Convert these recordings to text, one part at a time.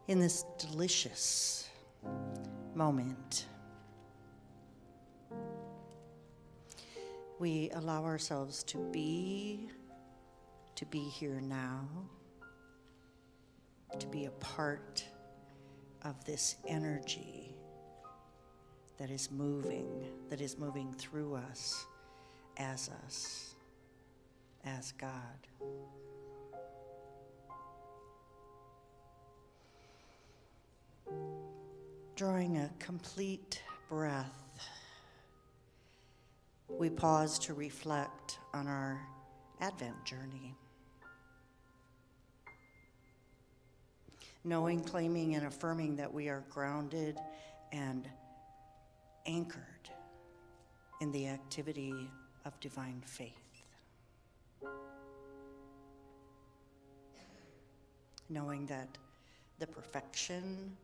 In this delicious moment, we allow ourselves to be here now, to be a part of this energy that is moving through us, as God. Drawing a complete breath, we pause to reflect on our Advent journey. Knowing, claiming, and affirming that we are grounded and anchored in the activity of divine faith. Knowing that the perfection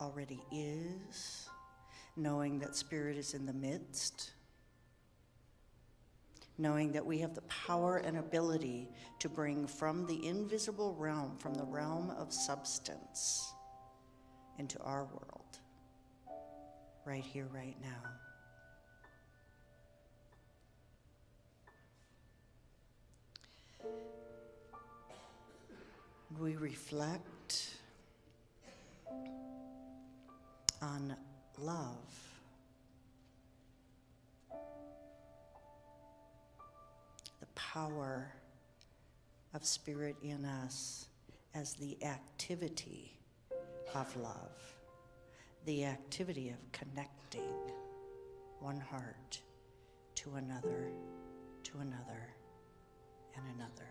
already is, knowing that Spirit is in the midst, knowing that we have the power and ability to bring from the invisible realm, from the realm of substance, into our world, right here, right now. We reflect on love. The power of Spirit in us as the activity of love, the activity of connecting one heart to another, and another.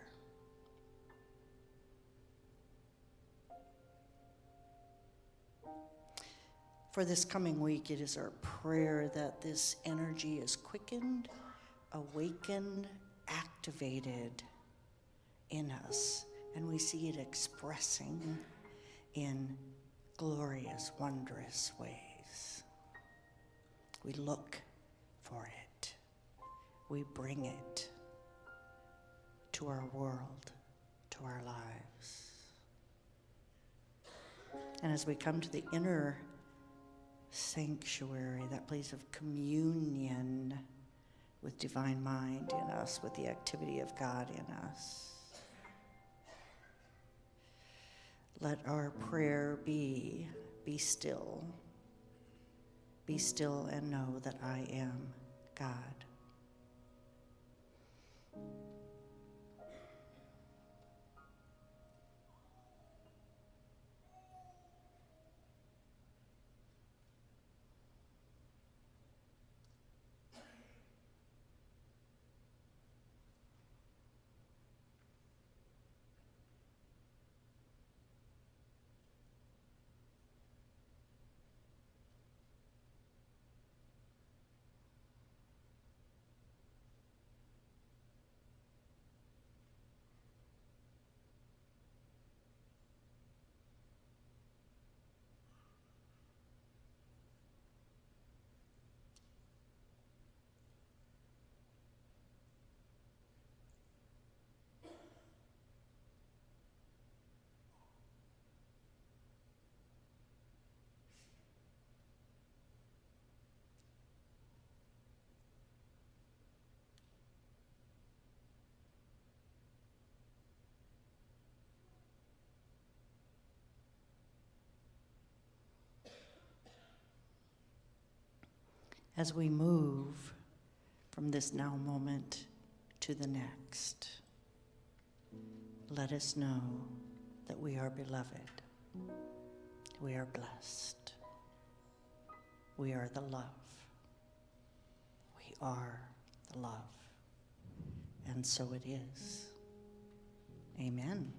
For this coming week, it is our prayer that this energy is quickened, awakened, activated in us, and we see it expressing in glorious, wondrous ways. We look for it. We bring it to our world, to our lives. And as we come to the inner sanctuary, that place of communion with divine mind in us, with the activity of God in us, let our prayer be still. Be still and know that I am God. As we move from this now moment to the next, let us know that we are beloved. We are blessed. We are the love. We are the love. And so it is. Amen.